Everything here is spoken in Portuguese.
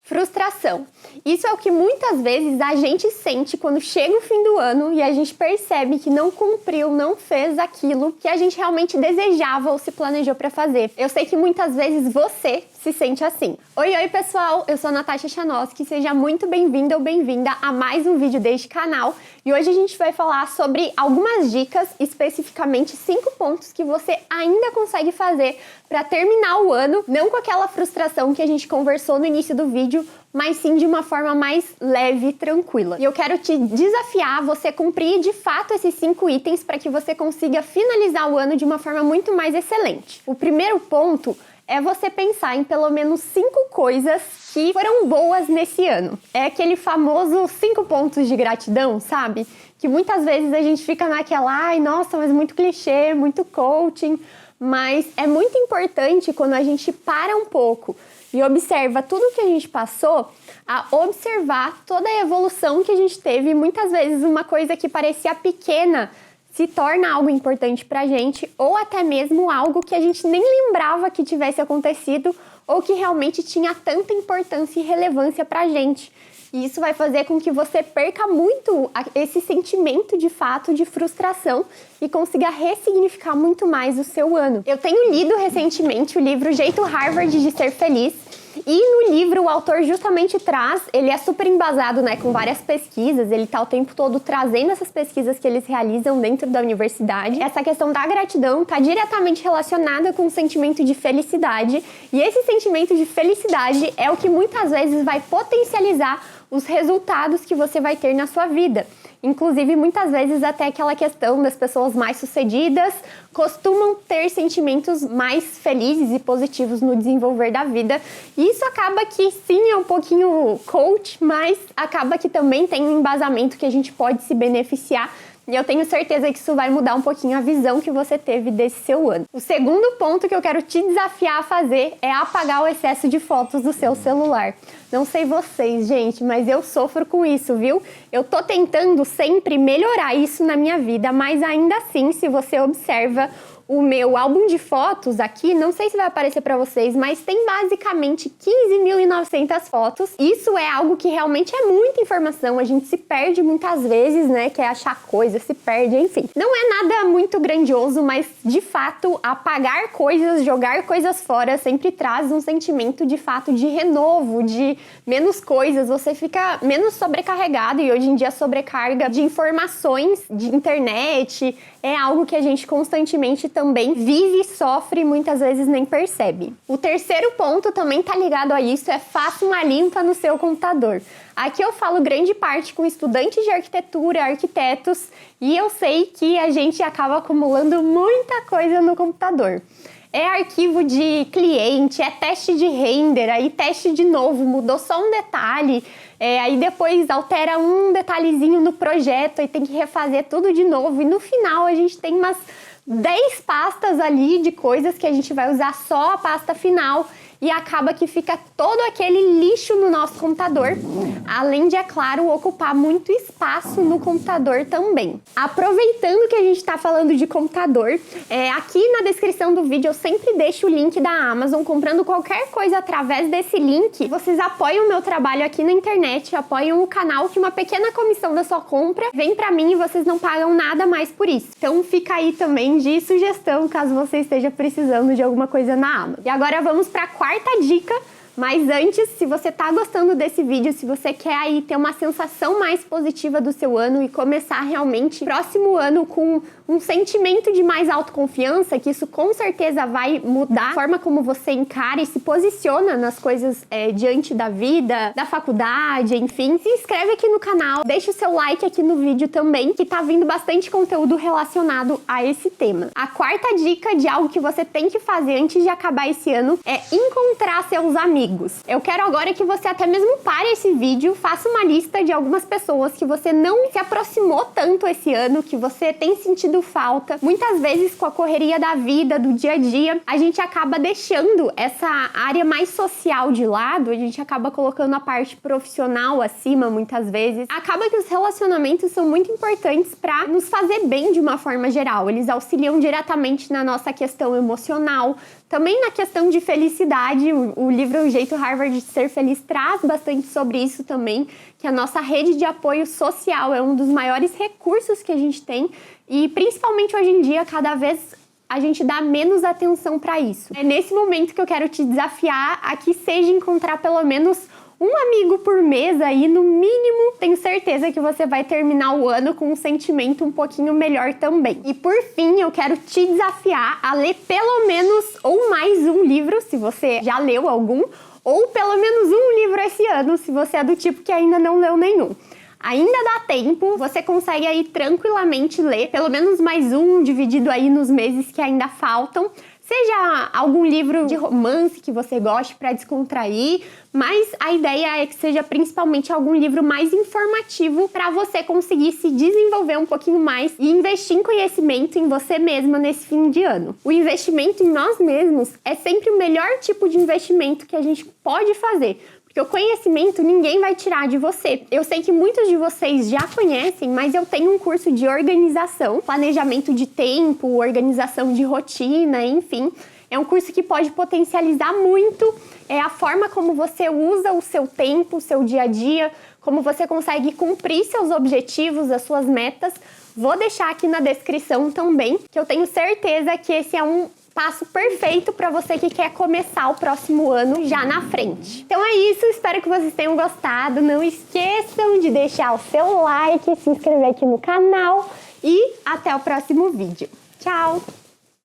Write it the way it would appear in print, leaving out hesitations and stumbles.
Frustração. Isso é o que muitas vezes a gente sente quando chega o fim do ano e a gente percebe que não cumpriu, não fez aquilo que a gente realmente desejava ou se planejou para fazer. Eu sei que muitas vezes você se sente assim. Oi pessoal, eu sou a Natasha Chanoski, seja muito bem-vinda ou bem-vinda a mais um vídeo deste canal. E hoje a gente vai falar sobre algumas dicas, especificamente 5 pontos que você ainda consegue fazer para terminar o ano, não com aquela frustração que a gente conversou no início do vídeo, mas sim de uma forma mais leve e tranquila. E eu quero te desafiar a você cumprir de fato esses 5 itens para que você consiga finalizar o ano de uma forma muito mais excelente. O primeiro ponto é você pensar em pelo menos 5 coisas que foram boas nesse ano. É aquele famoso 5 pontos de gratidão, sabe? Que muitas vezes a gente fica naquela, ai, nossa, mas muito clichê, muito coaching. Mas é muito importante quando a gente para um pouco e observa tudo que a gente passou, a observar toda a evolução que a gente teve. Muitas vezes uma coisa que parecia pequena se torna algo importante pra gente, ou até mesmo algo que a gente nem lembrava que tivesse acontecido, ou que realmente tinha tanta importância e relevância pra gente. E isso vai fazer com que você perca muito esse sentimento de fato de frustração e consiga ressignificar muito mais o seu ano. Eu tenho lido recentemente o livro Jeito Harvard de Ser Feliz. E no livro o autor justamente traz, ele é super embasado, né, com várias pesquisas, ele tá o tempo todo trazendo essas pesquisas que eles realizam dentro da universidade. Essa questão da gratidão tá diretamente relacionada com o sentimento de felicidade, e esse sentimento de felicidade é o que muitas vezes vai potencializar os resultados que você vai ter na sua vida. Inclusive, muitas vezes até aquela questão das pessoas mais sucedidas costumam ter sentimentos mais felizes e positivos no desenvolver da vida. E isso acaba que sim, é um pouquinho coach, mas acaba que também tem um embasamento que a gente pode se beneficiar. E eu tenho certeza que isso vai mudar um pouquinho a visão que você teve desse seu ano. O segundo ponto que eu quero te desafiar a fazer é apagar o excesso de fotos do seu celular. Não sei vocês, gente, mas eu sofro com isso, viu? Eu tô tentando sempre melhorar isso na minha vida, mas ainda assim, se você observa o meu álbum de fotos aqui, não sei se vai aparecer pra vocês, mas tem basicamente 15.900 fotos. Isso é algo que realmente é muita informação, a gente se perde muitas vezes, né, quer achar coisa, se perde, enfim. Não é nada muito grandioso, mas de fato, apagar coisas, jogar coisas fora sempre traz um sentimento de fato de renovo, de menos coisas, você fica menos sobrecarregado, e hoje em dia a sobrecarga de informações de internet é algo que a gente constantemente também vive e sofre e muitas vezes nem percebe. O terceiro ponto também tá ligado a isso, é faça uma limpa no seu computador. Aqui eu falo grande parte com estudantes de arquitetura, arquitetos, e eu sei que a gente acaba acumulando muita coisa no computador. É arquivo de cliente, é teste de render, aí teste de novo, mudou só um detalhe, aí depois altera um detalhezinho no projeto e tem que refazer tudo de novo. E no final a gente tem umas 10 pastas ali de coisas que a gente vai usar só a pasta final. E acaba que fica todo aquele lixo no nosso computador, além de, é claro, ocupar muito espaço no computador também. Aproveitando que a gente está falando de computador, aqui na descrição do vídeo eu sempre deixo o link da Amazon. Comprando qualquer coisa através desse link, vocês apoiam o meu trabalho aqui na internet, apoiam o canal, que uma pequena comissão da sua compra vem pra mim e vocês não pagam nada mais por isso. Então fica aí também de sugestão, caso você esteja precisando de alguma coisa na Amazon. E agora vamos para a quarta dica, mas antes, se você tá gostando desse vídeo, se você quer aí ter uma sensação mais positiva do seu ano e começar realmente próximo ano com um sentimento de mais autoconfiança, que isso com certeza vai mudar a forma como você encara e se posiciona nas coisas diante da vida, da faculdade, enfim. Se inscreve aqui no canal, deixa o seu like aqui no vídeo também, que tá vindo bastante conteúdo relacionado a esse tema. A quarta dica de algo que você tem que fazer antes de acabar esse ano é encontrar seus amigos. Eu quero agora que você até mesmo pare esse vídeo, faça uma lista de algumas pessoas que você não se aproximou tanto esse ano, que você tem sentido falta. Muitas vezes, com a correria da vida, do dia a dia, a gente acaba deixando essa área mais social de lado, a gente acaba colocando a parte profissional acima, muitas vezes. Acaba que os relacionamentos são muito importantes para nos fazer bem de uma forma geral. Eles auxiliam diretamente na nossa questão emocional, também na questão de felicidade. O livro Jeito Harvard de Ser Feliz traz bastante sobre isso também, que a nossa rede de apoio social é um dos maiores recursos que a gente tem e principalmente hoje em dia, cada vez a gente dá menos atenção para isso. É nesse momento que eu quero te desafiar a que seja encontrar pelo menos um amigo por mês aí, no mínimo, tenho certeza que você vai terminar o ano com um sentimento um pouquinho melhor também. E por fim, eu quero te desafiar a ler pelo menos ou mais um livro, se você já leu algum, ou pelo menos um livro esse ano, se você é do tipo que ainda não leu nenhum. Ainda dá tempo, você consegue aí tranquilamente ler pelo menos mais um, dividido aí nos meses que ainda faltam. Seja algum livro de romance que você goste para descontrair, mas a ideia é que seja principalmente algum livro mais informativo para você conseguir se desenvolver um pouquinho mais e investir em conhecimento em você mesma nesse fim de ano. O investimento em nós mesmos é sempre o melhor tipo de investimento que a gente pode fazer. Porque o conhecimento ninguém vai tirar de você. Eu sei que muitos de vocês já conhecem, mas eu tenho um curso de organização, planejamento de tempo, organização de rotina, enfim. É um curso que pode potencializar muito a forma como você usa o seu tempo, o seu dia a dia, como você consegue cumprir seus objetivos, as suas metas. Vou deixar aqui na descrição também, que eu tenho certeza que esse é um passo perfeito para você que quer começar o próximo ano já na frente. Então é isso, espero que vocês tenham gostado. Não esqueçam de deixar o seu like, se inscrever aqui no canal e até o próximo vídeo. Tchau!